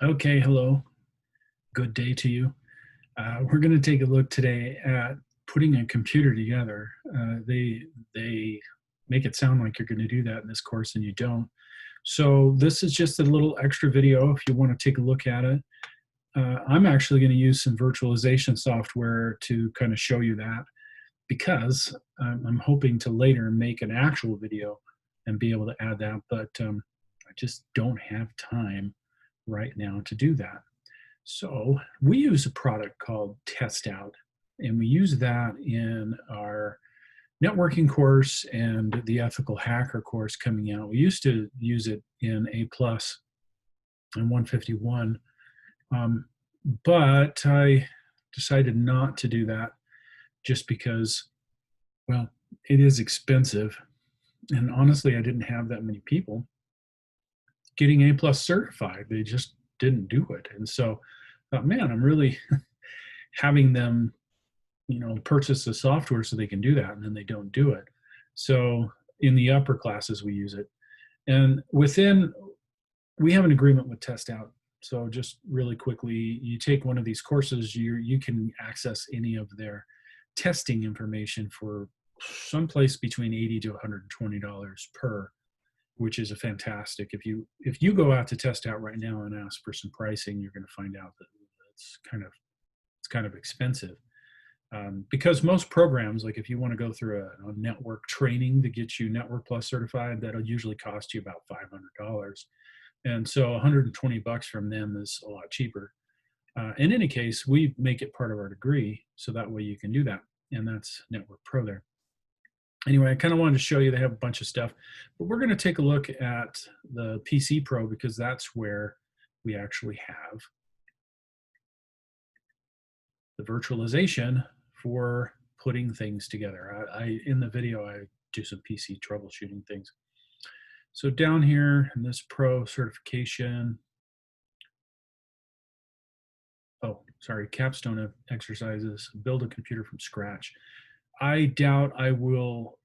Okay, hello. Good day to you. We're going to take a look today at putting a computer together. They make it sound like you're going to do that in this course, and you don't. So this is just a little extra video if you want to take a look at it. I'm actually going to use some virtualization software to kind of show you that because I'm hoping to later make an actual video and be able to add that, but I just don't have time right now to do that. So we use a product called Test Out, and we use that in our networking course and the ethical hacker course coming out. We used to use it in A plus and 151, but I decided not to do that just because, well, it is expensive. And honestly, I didn't have that many people getting A plus certified. They just didn't do it. And so I thought, man, I'm really having them purchase the software so they can do that, and then they don't do it. So in the upper classes, we use it. And we have an agreement with Test Out. So just really quickly, you take one of these courses, you can access any of their testing information for someplace between $80 to $120 per, which is a fantastic. If you go out to Test Out right now and ask for some pricing, you're going to find out that it's kind of expensive. Because most programs, like if you want to go through a network training that gets you Network Plus certified, that'll usually cost you about $500. And so 120 bucks from them is a lot cheaper. In any case, we make it part of our degree, so that way you can do that. And that's Network Pro there. Anyway, I kind of wanted to show you they have a bunch of stuff, but we're going to take a look at the PC Pro because that's where we actually have the virtualization for putting things together. In the video, I do some PC troubleshooting things. So down here in this Pro certification, capstone exercises, build a computer from scratch. I doubt I will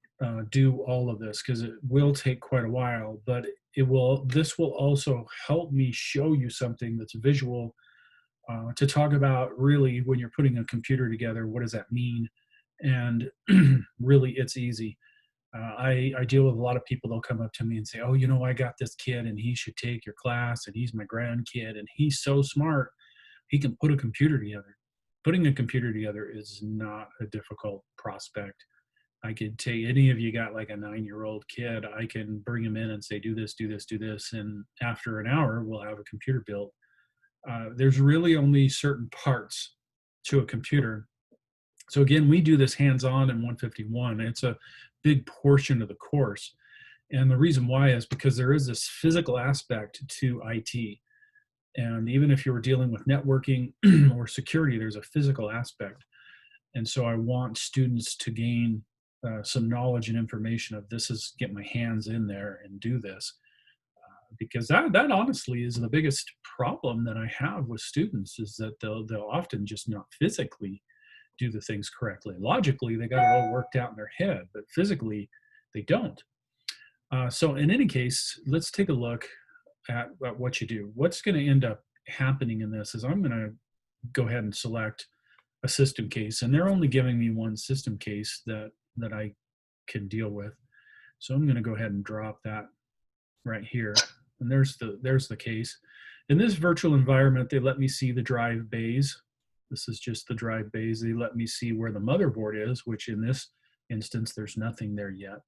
do all of this because it will take quite a while, but this will also help me show you something that's visual to talk about really when you're putting a computer together, what does that mean? And really, it's easy. I deal with a lot of people. They'll come up to me and say, oh, I got this kid and he should take your class and he's my grandkid and he's so smart. He can put a computer together. Putting a computer together is not a difficult prospect. I could take any of you got like a 9-year-old kid, I can bring him in and say, do this, do this, do this. And after an hour, we'll have a computer built. There's really only certain parts to a computer. So again, we do this hands-on in 151. It's a big portion of the course. And the reason why is because there is this physical aspect to IT. And even if you were dealing with networking or security, there's a physical aspect. And so I want students to gain some knowledge and information of this is get my hands in there and do this. Because that honestly is the biggest problem that I have with students is that they'll often just not physically do the things correctly. Logically, they got it all worked out in their head, but physically, they don't. So in any case, let's take a look at what you do. What's going to end up happening in this is I'm going to go ahead and select a system case, and they're only giving me one system case that I can deal with. So I'm going to go ahead and drop that right here. And there's the case. In this virtual environment, they let me see the drive bays. This is just the drive bays. They let me see where the motherboard is, which in this instance, there's nothing there yet.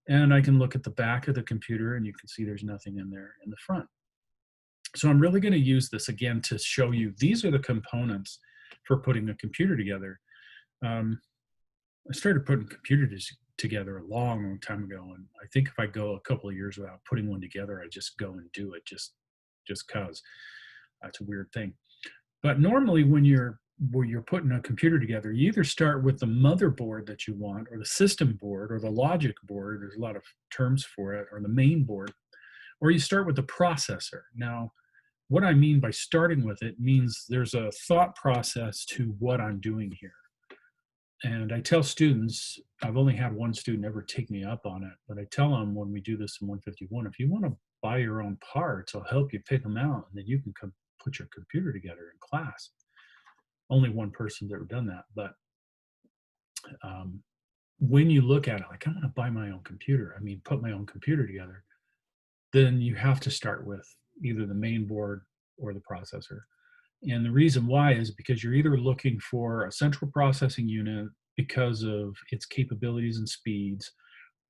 And I can look at the back of the computer and you can see there's nothing in there in the front. So I'm really going to use this again to show you these are the components for putting a computer together. I started putting computers together a long time ago, and I think if I go a couple of years without putting one together, I just go and do it just cause. It's a weird thing. But normally when you're putting a computer together, you either start with the motherboard that you want, or the system board, or the logic board, there's a lot of terms for it, or the main board, or you start with the processor. Now, what I mean by starting with it means there's a thought process to what I'm doing here. And I tell students, I've only had one student ever take me up on it, but I tell them when we do this in 151, if you want to buy your own parts. I'll help you pick them out, and then you can come put your computer together in class. Only one person's ever done that, but um, when you look at it, like, I'm going to buy my own computer, I mean, put my own computer together, then you have to start with either the main board or the processor. And the reason why is because you're either looking for a central processing unit because of its capabilities and speeds,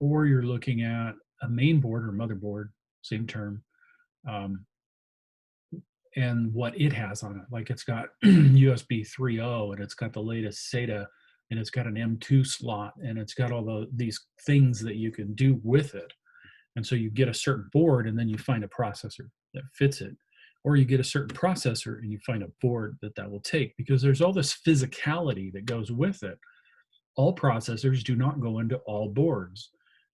or you're looking at a main board or motherboard, same term, um, and what it has on it. Like, it's got USB 3.0, and it's got the latest SATA, and it's got an M2 slot, and it's got all these things that you can do with it. And so you get a certain board, and then you find a processor that fits it. Or you get a certain processor and you find a board that will take, because there's all this physicality that goes with it. All processors do not go into all boards.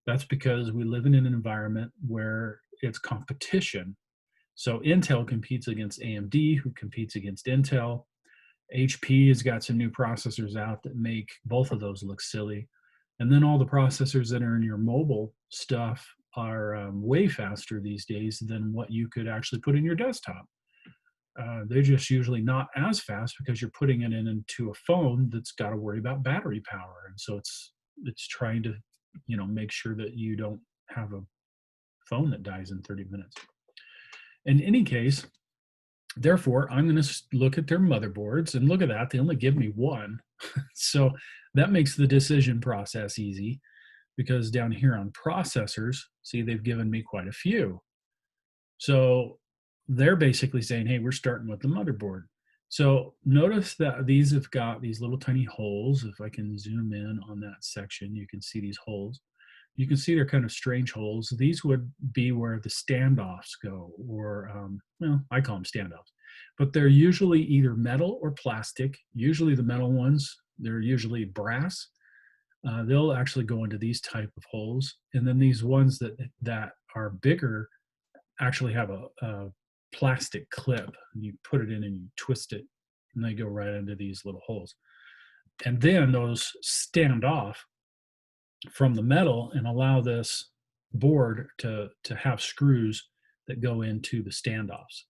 That's because we live in an environment where it's competition. So Intel competes against AMD, who competes against Intel. HP has got some new processors out that make both of those look silly. And then all the processors that are in your mobile stuff are way faster these days than what you could actually put in your desktop. They're just usually not as fast because you're putting it into a phone that's got to worry about battery power, and so it's trying to, make sure that you don't have a phone that dies in 30 minutes. In any case, therefore, I'm going to look at their motherboards, and look at that, they only give me one. So that makes the decision process easy, because down here on processors, see, they've given me quite a few. So they're basically saying, hey, we're starting with the motherboard. So notice that these have got these little tiny holes. If I can zoom in on that section, you can see these holes. You can see they're kind of strange holes. These would be where the standoffs go, or, well, I call them standoffs. But they're usually either metal or plastic. Usually the metal ones, they're usually brass. They'll actually go into these type of holes. And then these ones that are bigger actually have a plastic clip. You put it in and you twist it, and they go right into these little holes. And then those stand off from the metal and allow this board to have screws that go into the standoffs.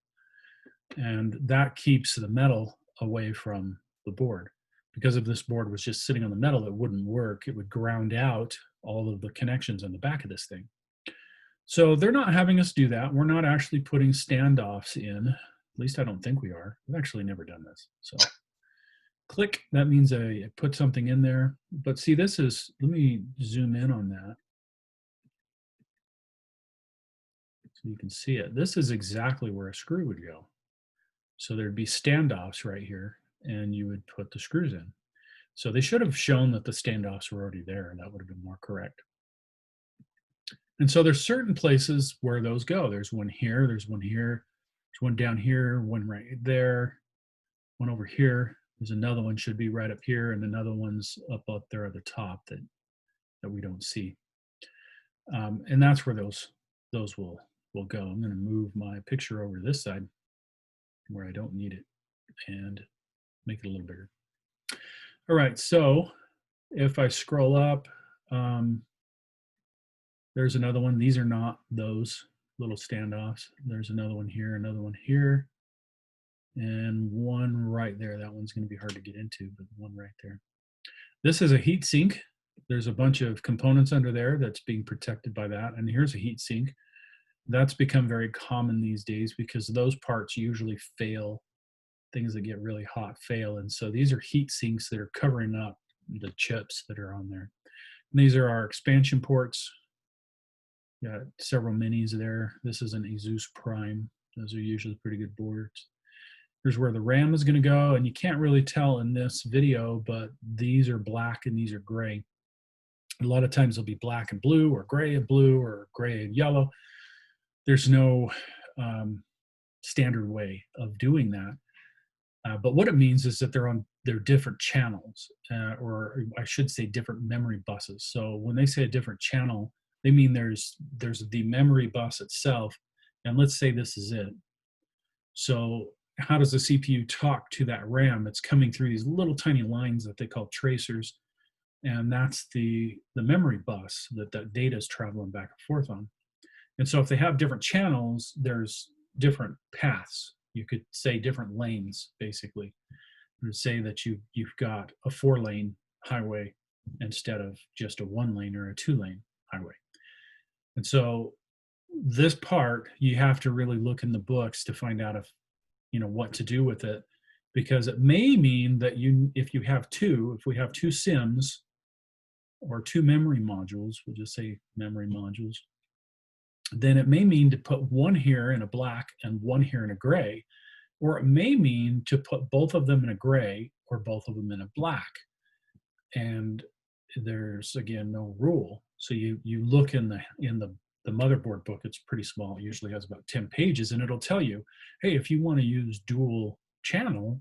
And that keeps the metal away from the board. Because if this board was just sitting on the metal, it wouldn't work. It would ground out all of the connections on the back of this thing. So they're not having us do that. We're not actually putting standoffs in. At least I don't think we are. I've actually never done this. So click, that means I put something in there. But see, this is, let me zoom in on that so you can see it. This is exactly where a screw would go. So there'd be standoffs right here, and you would put the screws in. So they should have shown that the standoffs were already there, and that would have been more correct. And so there's certain places where those go. There's one here, there's one here, there's one down here, one right there, one over here. There's another one should be right up here, and another one's up there at the top that we don't see. And that's where those will go. I'm going to move my picture over to this side where I don't need it and make it a little bigger. All right, so if I scroll up, there's another one. These are not those little standoffs. There's another one here, and one right there. That one's going to be hard to get into, but one right there. This is a heat sink. There's a bunch of components under there that's being protected by that. And here's a heat sink. That's become very common these days because those parts usually fail. Things that get really hot fail. And so these are heat sinks that are covering up the chips that are on there. And these are our expansion ports. Got several minis there. This is an Asus Prime. Those are usually pretty good boards. Here's where the RAM is going to go, and you can't really tell in this video, but these are black and these are gray. A lot of times they'll be black and blue, or gray and blue, or gray and yellow. There's no standard way of doing that. But what it means is that they're different channels, or I should say different memory buses. So when they say a different channel, they mean there's the memory bus itself, and let's say this is it. So how does the CPU talk to that RAM? It's coming through these little tiny lines that they call tracers, and that's the memory bus that data is traveling back and forth on. And so if they have different channels, there's different paths. You could say different lanes, basically. And say that you've got a 4-lane highway instead of just a 1-lane or a 2-lane highway. And so this part, you have to really look in the books to find out if, what to do with it, because it may mean that if we have two SIMs or two memory modules, we'll just say memory modules, then it may mean to put one here in a black and one here in a gray, or it may mean to put both of them in a gray or both of them in a black. And there's, again, no rule. So you look in the motherboard book. It's pretty small. It usually has about 10 pages, and it'll tell you, hey, if you want to use dual channel,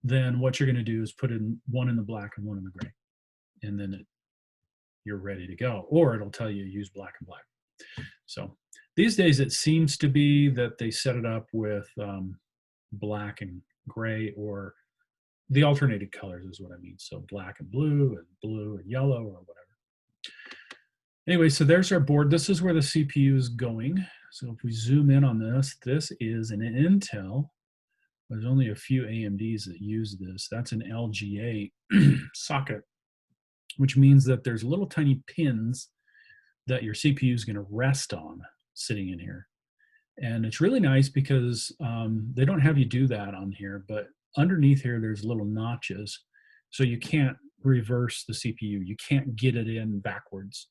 then what you're going to do is put in one in the black and one in the gray, and then you're ready to go. Or it'll tell you use black and black. So these days it seems to be that they set it up with black and gray, or the alternated colors is what I mean. So black and blue and yellow, or whatever. Anyway, so there's our board. This is where the CPU is going. So if we zoom in on this, this is an Intel. There's only a few AMDs that use this. That's an LGA socket, which means that there's little tiny pins that your CPU is going to rest on sitting in here. And it's really nice because they don't have you do that on here, but underneath here, there's little notches. So you can't reverse the CPU. You can't get it in backwards.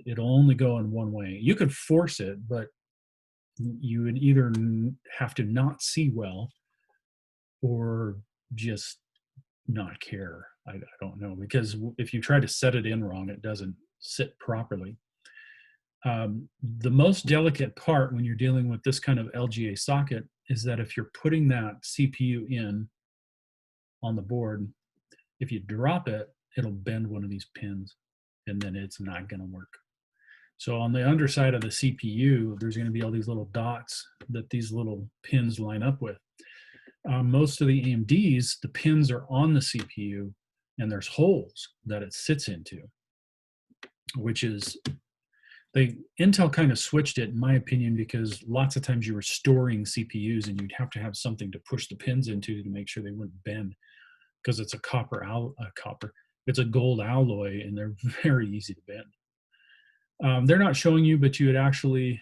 It'll only go in one way. You could force it, but you would either have to not see well or just not care. I don't know, because if you try to set it in wrong, it doesn't sit properly. The most delicate part when you're dealing with this kind of LGA socket is that if you're putting that CPU in on the board, if you drop it, it'll bend one of these pins, and then it's not going to work. So on the underside of the CPU, there's going to be all these little dots that these little pins line up with. Most of the AMDs, the pins are on the CPU, and there's holes that it sits into, which is, Intel kind of switched it, in my opinion, because lots of times you were storing CPUs and you'd have to have something to push the pins into to make sure they wouldn't bend, because it's it's a gold alloy, and they're very easy to bend. They're not showing you, but you would actually,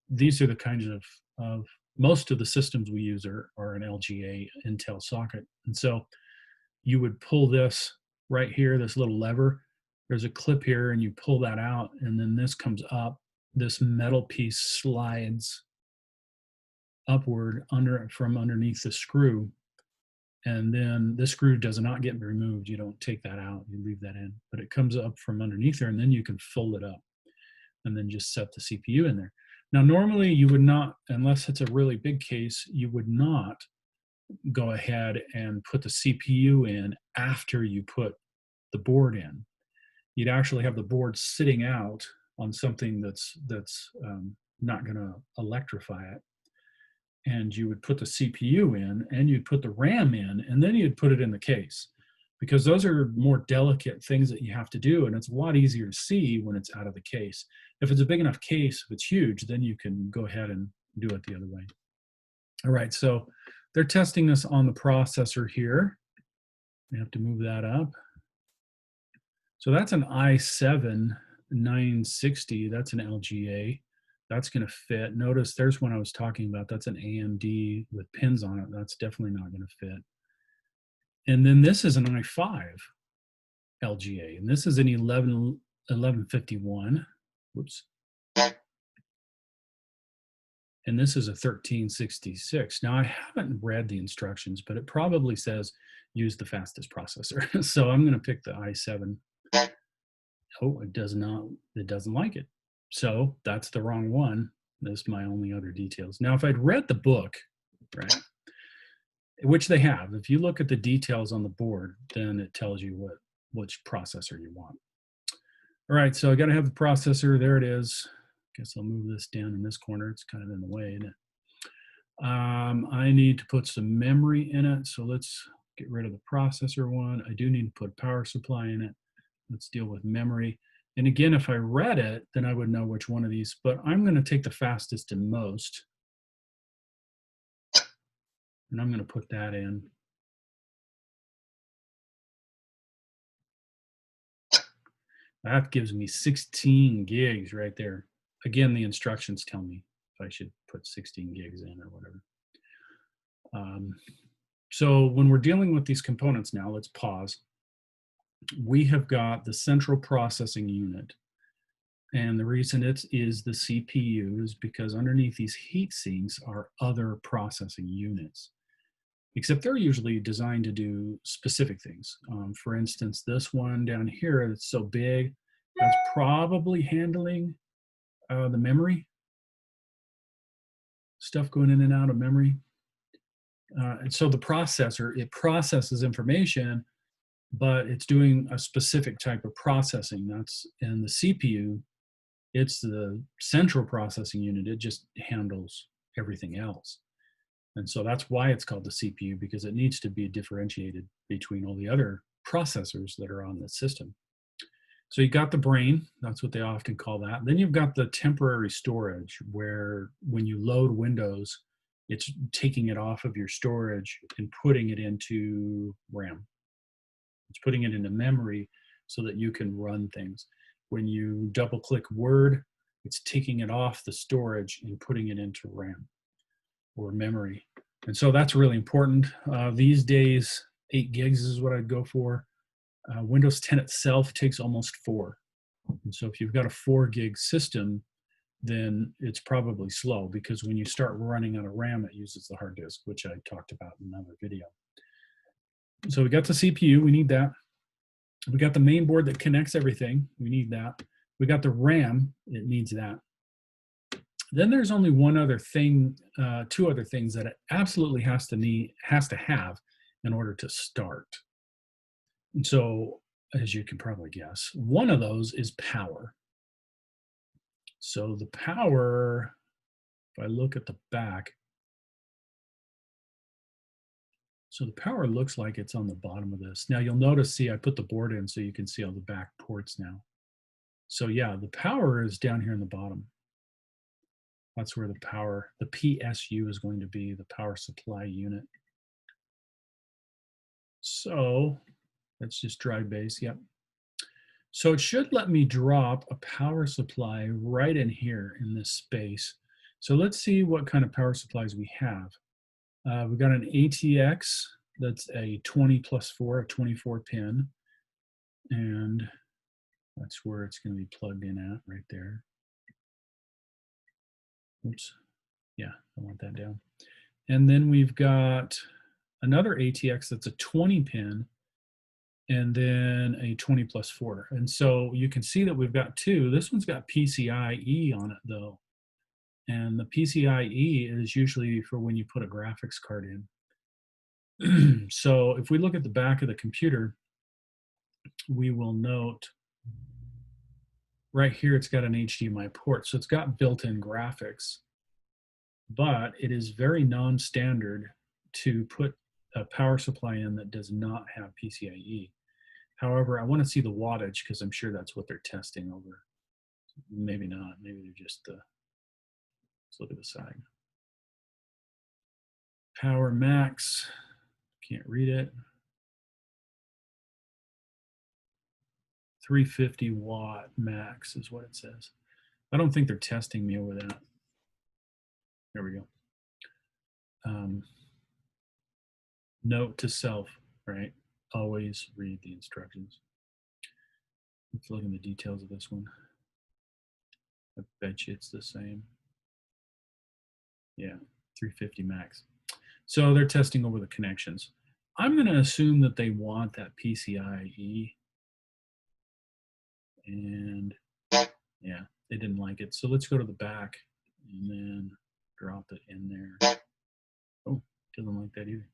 these are the kinds of most of the systems we use are an LGA Intel socket. And so you would pull this right here, this little lever. There's a clip here, and you pull that out, and then this comes up. This metal piece slides upward from underneath the screw, and then this screw does not get removed. You don't take that out, you leave that in, but it comes up from underneath there, and then you can fold it up and then just set the CPU in there. Now, normally you would not, unless it's a really big case, you would not go ahead and put the CPU in after you put the board in. You'd actually have the board sitting out on something that's not going to electrify it. And you would put the CPU in, and you'd put the RAM in, and then you'd put it in the case, because those are more delicate things that you have to do, and it's a lot easier to see when it's out of the case. If it's a big enough case, if it's huge, then you can go ahead and do it the other way. All right, so they're testing this on the processor here. I have to move that up. So that's an i7 960. That's an LGA. That's going to fit. Notice there's one I was talking about. That's an AMD with pins on it. That's definitely not going to fit. And then this is an i5 LGA, and this is an 1151. Whoops. And this is a 1366. Now, I haven't read the instructions, but it probably says use the fastest processor. So I'm going to pick the i7. Oh, it does not. It doesn't like it. So that's the wrong one. That's my only other details. Now, if I'd read the book, right, which they have, if you look at the details on the board, then it tells you which processor you want. All right, so I got to have the processor. There it is. Guess I'll move this down in this corner. It's kind of in the way, isn't it? I need to put some memory in it. So let's get rid of the processor one. I do need to put power supply in it. Let's deal with memory. And again, if I read it, then I would know which one of these, but I'm going to take the fastest and most. And I'm going to put that in. That gives me 16 gigs right there. Again, the instructions tell me if I should put 16 gigs in or whatever. So when we're dealing with these components now, let's pause. We have got the central processing unit. And the reason it is the CPU is because underneath these heat sinks are other processing units, except they're usually designed to do specific things. For instance, this one down here, it's so big, that's probably handling the memory, stuff going in and out of memory. And so the processor, it processes information, but it's doing a specific type of processing. That's in the CPU. It's the central processing unit. It just handles everything else. And so that's why it's called the CPU, because it needs to be differentiated between all the other processors that are on the system. So you got the brain, that's what they often call that. Then you've got the temporary storage, where when you load Windows, it's taking it off of your storage and putting it into RAM. It's putting it into memory so that you can run things. When you double click Word, it's taking it off the storage and putting it into RAM or memory. And so that's really important. These days, 8 gigs is what I'd go for. Windows 10 itself takes almost 4. And so if you've got a 4 gig system, then it's probably slow, because when you start running out of RAM, it uses the hard disk, which I talked about in another video. So we got the CPU, we need that. We got the main board that connects everything, we need that. We got the RAM, it needs that. Then there's only one other thing, 2 other things that it absolutely has to have in order to start. And so, as you can probably guess, one of those is power. So the power, if I look at the back, so the power looks like it's on the bottom of this. Now you'll notice, see, I put the board in so you can see all the back ports now. So yeah, the power is down here in the bottom. That's where the power, the PSU is going to be, the power supply unit. So let's just drive base, yep. So it should let me drop a power supply right in here in this space. So let's see what kind of power supplies we have. We've got an ATX that's a 20+4, a 24 pin. And that's where it's going to be plugged in at right there. Oops. Yeah, I want that down. And then we've got another ATX that's a 20 pin, and then a 20+4. And so you can see that we've got 2. This one's got PCIe on it though. And the PCIe is usually for when you put a graphics card in. So if we look at the back of the computer, we will note right here it's got an HDMI port. So it's got built-in graphics, but it is very non-standard to put a power supply in that does not have PCIe. However, I want to see the wattage, because I'm sure that's what they're testing over. Maybe not. Maybe they're just, let's look at the side. Power max, can't read it. 350 watt max is what it says. I don't think they're testing me over that. There we go. Note to self, right? Always read the instructions. Let's look in the details of this one. I bet you it's the same. Yeah, 350 max. So they're testing over the connections. I'm going to assume that they want that PCIe. And yeah, they didn't like it. So let's go to the back and then drop it in there. Oh, doesn't like that either.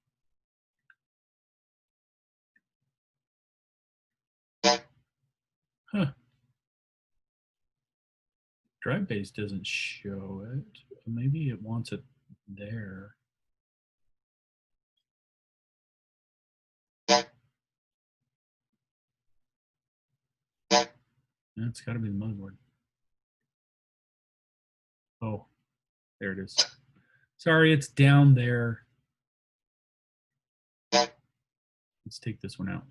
Huh. Drive base doesn't show it. Maybe it wants it there. That's got to be the motherboard. Oh, there it is. Sorry, it's down there. Let's take this one out.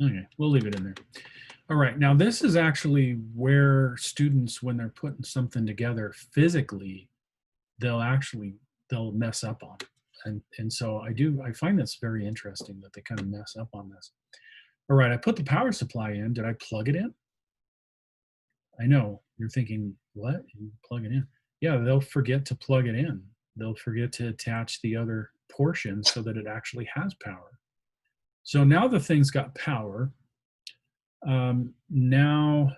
Okay, we'll leave it in there. All right, now this is actually where students, when they're putting something together physically, they'll mess up on it. And so I find this very interesting that they kind of mess up on this. All right, I put the power supply in. Did I plug it in? I know you're thinking, what? You plug it in? Yeah, they'll forget to plug it in. They'll forget to attach the other portion so that it actually has power. So now the thing's got power. Now,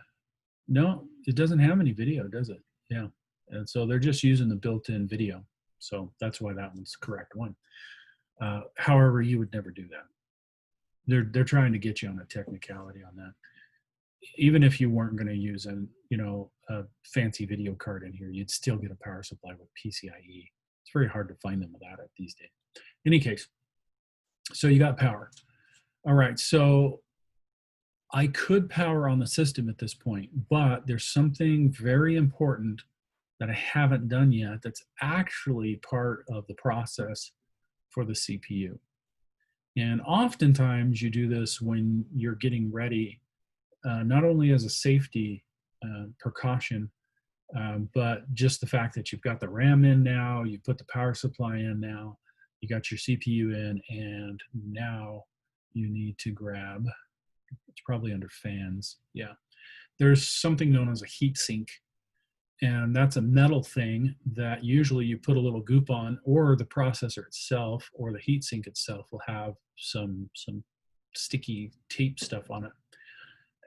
no, it doesn't have any video, does it? Yeah. And so they're just using the built-in video. So that's why that one's the correct one. However, you would never do that. They're trying to get you on a technicality on that. Even if you weren't going to use a fancy video card in here, you'd still get a power supply with PCIe. It's very hard to find them without it these days. In any case, so you got power. All right, so I could power on the system at this point, but there's something very important that I haven't done yet that's actually part of the process for the CPU. And oftentimes you do this when you're getting ready, not only as a safety precaution, but just the fact that you've got the RAM in now, you put the power supply in now, you got your CPU in, and now you need to grab, it's probably under fans, yeah. There's something known as a heat sink, and that's a metal thing that usually you put a little goop on, or the processor itself or the heat sink itself will have some sticky tape stuff on it,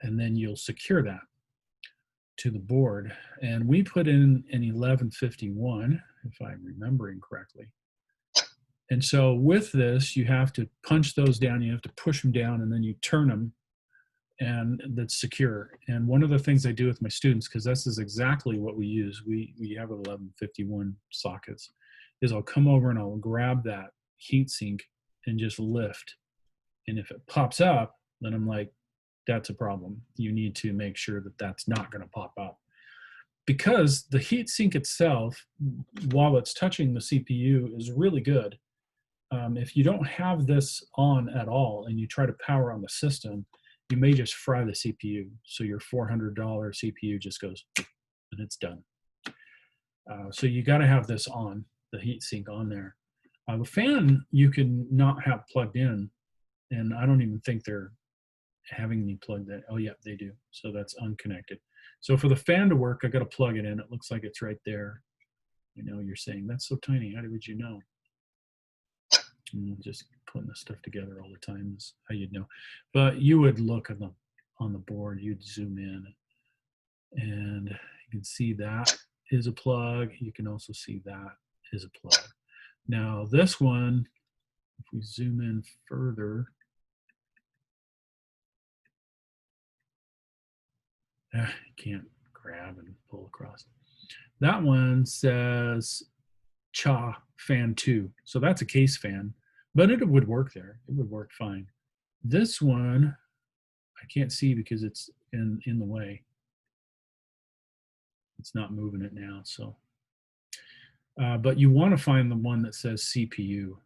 and then you'll secure that to the board. And we put in an 1151, if I'm remembering correctly. And so with this, you have to punch those down, you have to push them down, and then you turn them, and that's secure. And one of the things I do with my students, because this is exactly what we use, we have 1151 sockets, is I'll come over and I'll grab that heat sink and just lift. And if it pops up, then I'm like, that's a problem. You need to make sure that that's not going to pop up. Because the heat sink itself, while it's touching the CPU, is really good. If you don't have this on at all and you try to power on the system, you may just fry the CPU. So your $400 CPU just goes and it's done. So you got to have this on, the heat sink on there. The fan you can not have plugged in, and I don't even think they're having me plug that. Oh yeah, they do. So that's unconnected. So for the fan to work, I got to plug it in. It looks like it's right there. You know, you're saying that's so tiny. How would you know? Just putting this stuff together all the time is how you'd know. But you would look on the board. You'd zoom in, and you can see that is a plug. You can also see that is a plug. Now this one, if we zoom in further, can't grab and pull across. That one says CHA fan 2. So that's a case fan, but it would work there. It would work fine. This one, I can't see because it's in the way. It's not moving it now. So, but you want to find the one that says CPU.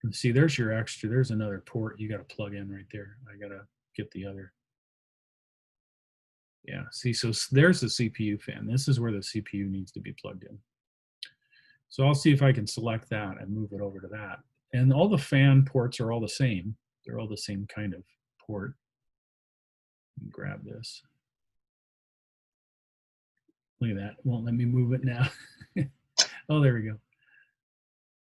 And see, there's your extra. There's another port you got to plug in right there. I got to get the other. Yeah, see, so there's the CPU fan. This is where the CPU needs to be plugged in. So I'll see if I can select that and move it over to that. And all the fan ports are all the same. They're all the same kind of port. Grab this. Look at that. It won't let me move it now. Oh, there we go.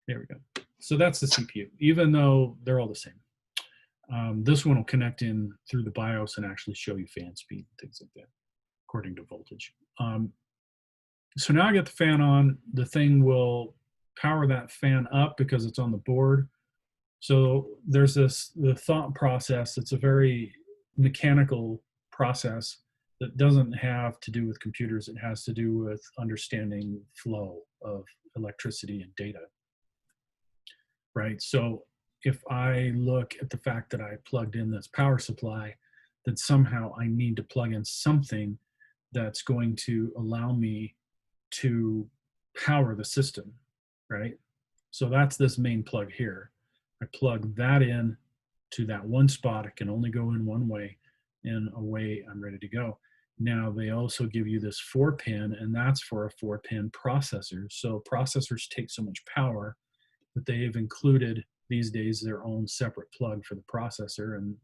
There we go. So that's the CPU, even though they're all the same. This one will connect in through the BIOS and actually show you fan speed and things like that, according to voltage. So now I get the fan on. The thing will power that fan up because it's on the board. So there's the thought process. It's a very mechanical process that doesn't have to do with computers. It has to do with understanding flow of electricity and data. right? So if I look at the fact that I plugged in this power supply, that somehow I need to plug in something that's going to allow me to power the system, right? So that's this main plug here. I plug that in to that one spot. It can only go in one way, and away I'm ready to go. Now they also give you this 4-pin, and that's for a 4-pin processor. So processors take so much power that they've included these days their own separate plug for the processor, and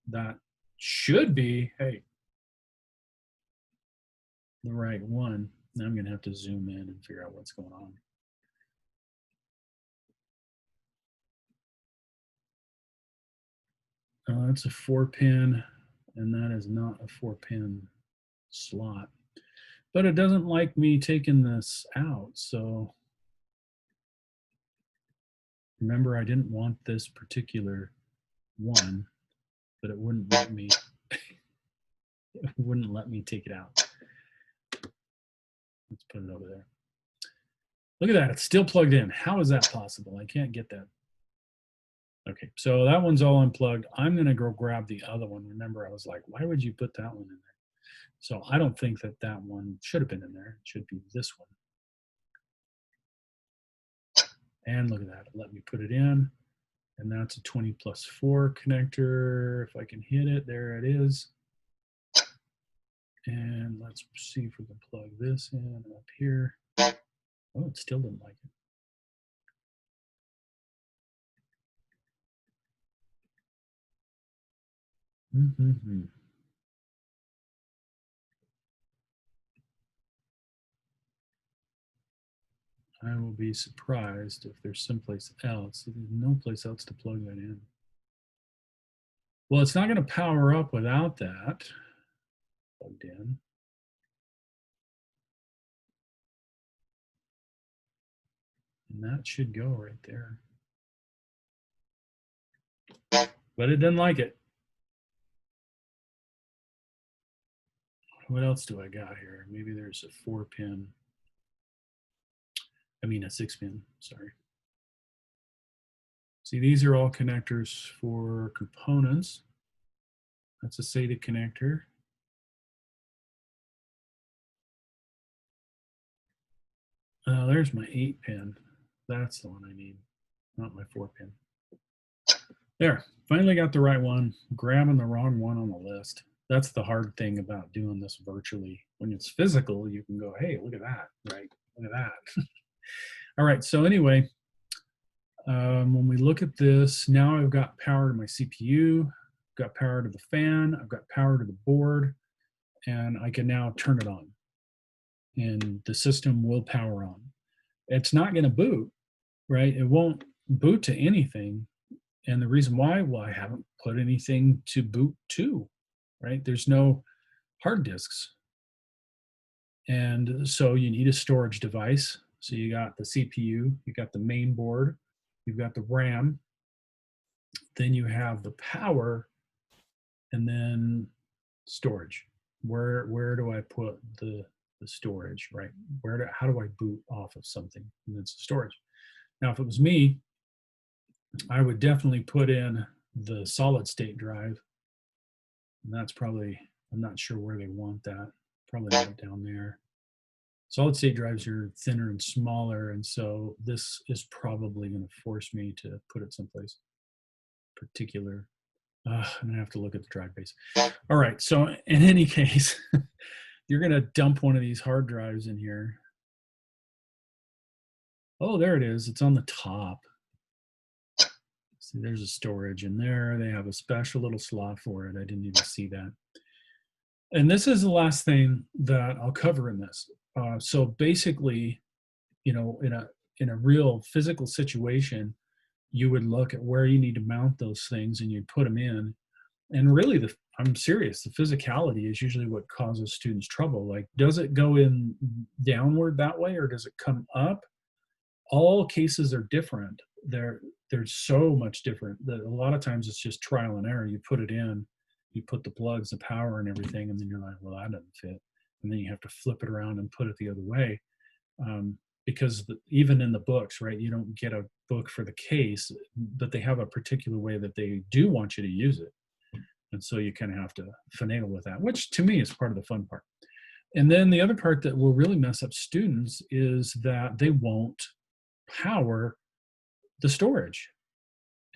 that should be, hey, the right one. Now I'm going to have to zoom in and figure out what's going on. That's a 4-pin, and that is not a 4-pin slot. But it doesn't like me taking this out, so remember I didn't want this particular one, but it wouldn't let me it wouldn't let me take it out. Let's put it over there. Look at that, it's still plugged in. How is that possible? I can't get that. Okay, so that one's all unplugged. I'm gonna go grab the other one. Remember, I was like, why would you put that one in there? So I don't think that that one should have been in there. It should be this one. And look at that, let me put it in. And that's a 20+4 connector. If I can hit it, there it is. And let's see if we can plug this in up here. Oh, it still didn't like it. I will be surprised if there's someplace else. There's no place else to plug that in. Well, it's not going to power up without that plugged in. And that should go right there. But it didn't like it. What else do I got here? Maybe there's a 4-pin. I mean a 6-pin, sorry. See, these are all connectors for components. That's a SATA connector. There's my 8-pin. That's the one I need, not my 4-pin. There, finally got the right one. Grabbing the wrong one on the list. That's the hard thing about doing this virtually. When it's physical, you can go, hey, look at that, right? Look at that. All right, so anyway, when we look at this, now I've got power to my CPU, got power to the fan, I've got power to the board, and I can now turn it on. And the system will power on. It's not going to boot, right? It won't boot to anything. And the reason why, well, I haven't put anything to boot to, right? There's no hard disks. And so you need a storage device. So you got the CPU, you got the main board, you've got the RAM, then you have the power, and then storage. Where do I put the storage, right? How do I boot off of something? And it's storage. Now, if it was me, I would definitely put in the solid state drive. And that's probably, I'm not sure where they want that. Probably right down there. Solid state drives are thinner and smaller, and so this is probably going to force me to put it someplace particular. I'm going to have to look at the drive base. All right, so in any case, you're going to dump one of these hard drives in here. Oh, there it is. It's on the top. See, there's a storage in there. They have a special little slot for it. I didn't even see that. And this is the last thing that I'll cover in this. So basically, you know, in a real physical situation, you would look at where you need to mount those things and you'd put them in. And really, I'm serious, the physicality is usually what causes students trouble. Like, does it go in downward that way or does it come up? All cases are different. They're so much different that a lot of times it's just trial and error. You put it in, you put the plugs, the power and everything, and then you're like, well, that doesn't fit. And then you have to flip it around and put it the other way. because even in the books, right, you don't get a book for the case, but they have a particular way that they do want you to use it. And so you kind of have to finagle with that, which to me is part of the fun part. And then the other part that will really mess up students is that they won't power the storage.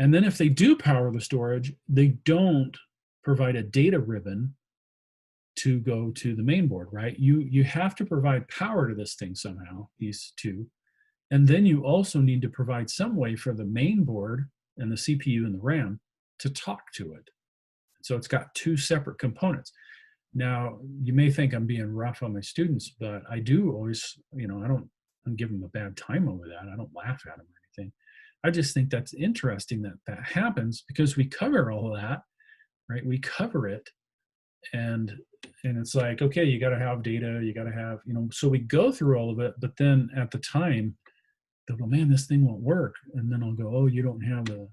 And then if they do power the storage, they don't provide a data ribbon to go to the main board, right? You have to provide power to this thing somehow, these two. And then you also need to provide some way for the main board and the CPU and the RAM to talk to it. So it's got two separate components. Now, you may think I'm being rough on my students, but I do always, I don't give them a bad time over that. I don't laugh at them or anything. I just think that's interesting that that happens because we cover all of that, right? We cover it, and it's like, okay, you got to have data, you got to have, so we go through all of it, but then at the time, they'll go, man, this thing won't work. And then I'll go, oh, you don't have a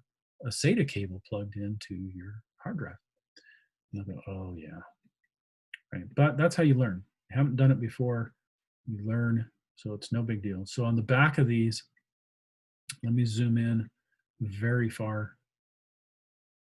SATA cable plugged into your hard drive. And they'll go, oh, yeah. Right. But that's how you learn. You haven't done it before, you learn, so it's no big deal. So on the back of these, let me zoom in very far.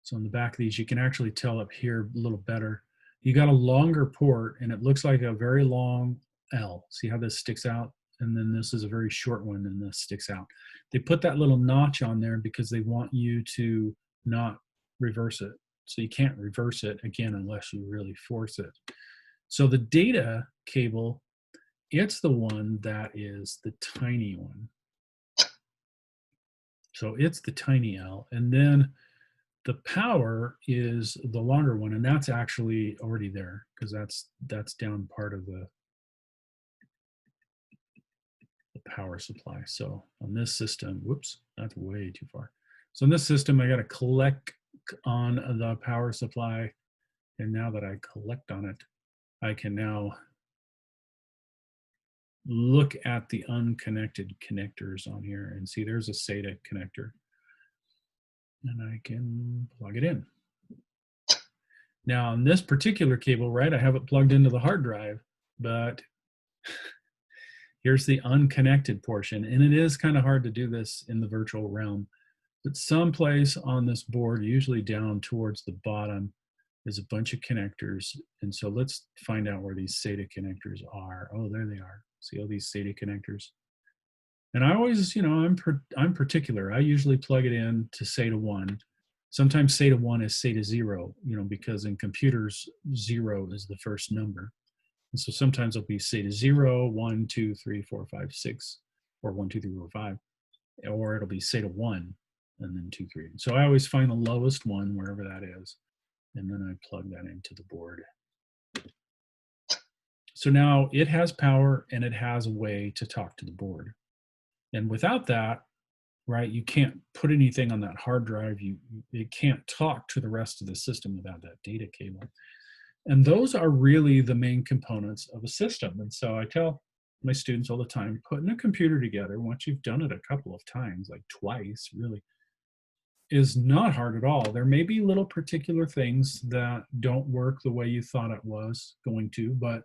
So on the back of these, you can actually tell up here a little better. You got a longer port, and it looks like a very long L. See how this sticks out? And then this is a very short one, and this sticks out. They put that little notch on there because they want you to not reverse it. So you can't reverse it, again, unless you really force it. So the data cable, it's the one that is the tiny one. So it's the tiny L. And then the power is the longer one, and that's actually already there because that's down part of the power supply. So on this system, whoops, that's way too far. So in this system, I got to collect on the power supply. And now that I collect on it, I can now look at the unconnected connectors on here and see there's a SATA connector. And I can plug it in. Now on this particular cable, right, I have it plugged into the hard drive, but here's the unconnected portion. And it is kind of hard to do this in the virtual realm, but someplace on this board, usually down towards the bottom, is a bunch of connectors. And so let's find out where these SATA connectors are. Oh, there they are. See all these SATA connectors? And I always, I'm particular. I usually plug it in to SATA 1. Sometimes SATA 1 is SATA 0, because in computers, 0 is the first number. And so sometimes it'll be SATA 0, 1, 2, 3, 4, 5, 6, or 1, 2, 3, 4, 5. Or it'll be SATA 1, and then 2, 3. So I always find the lowest one, wherever that is. And then I plug that into the board. So now it has power and it has a way to talk to the board. And without that, right, you can't put anything on that hard drive. It can't talk to the rest of the system without that data cable. And those are really the main components of a system. And so I tell my students all the time, putting a computer together, once you've done it a couple of times, like twice, really, is not hard at all. There may be little particular things that don't work the way you thought it was going to, but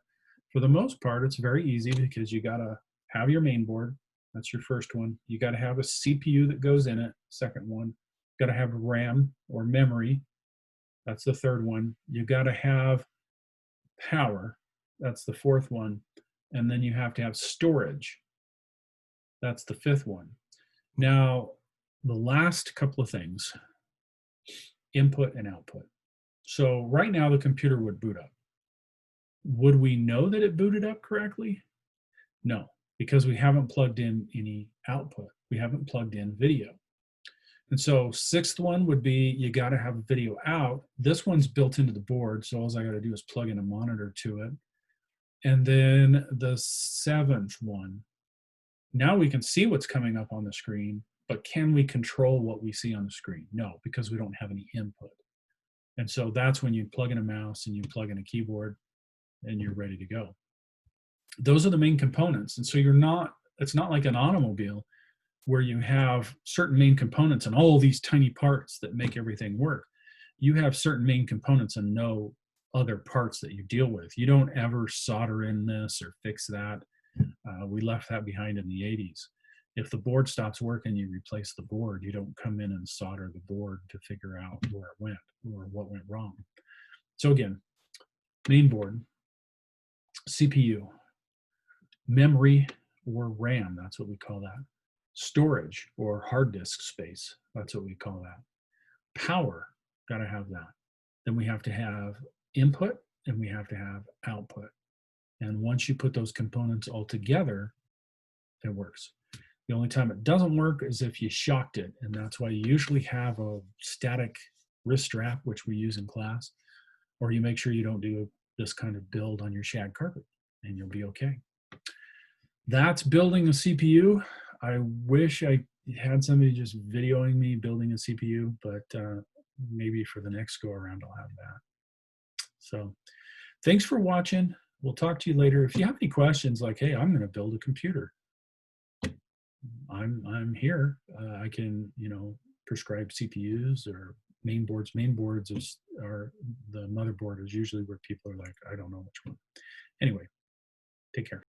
for the most part, it's very easy because you got to have your main board. That's your first one. You got to have a CPU that goes in it, second one. Got to have RAM or memory. That's the third one. You got to have power. That's the fourth one. And then you have to have storage. That's the fifth one. Now, the last couple of things, input and output. So right now the computer would boot up. Would we know that it booted up correctly? No, because we haven't plugged in any output. We haven't plugged in video. And so sixth one would be, you got to have a video out. This one's built into the board, so all I got to do is plug in a monitor to it. And then the seventh one, now we can see what's coming up on the screen, but can we control what we see on the screen? No, because we don't have any input. And so that's when you plug in a mouse and you plug in a keyboard and you're ready to go. Those are the main components. And so it's not like an automobile where you have certain main components and all these tiny parts that make everything work. You have certain main components and no other parts that you deal with. You don't ever solder in this or fix that. We left that behind in the 80s. If the board stops working, you replace the board. You don't come in and solder the board to figure out where it went or what went wrong. So again, main board, CPU, memory or RAM, that's what we call that. Storage or hard disk space, that's what we call that. Power, got to have that. Then we have to have input and we have to have output. And once you put those components all together, it works. The only time it doesn't work is if you shocked it. And that's why you usually have a static wrist strap, which we use in class, or you make sure you don't do this kind of build on your shag carpet and you'll be okay. That's building a CPU. I wish I had somebody just videoing me building a CPU, but maybe for the next go around, I'll have that. So thanks for watching. We'll talk to you later. If you have any questions like, hey, I'm going to build a computer, I'm here. I can, prescribe CPUs or main boards. Main boards are the motherboard is usually where people are like, I don't know which one. Anyway, take care.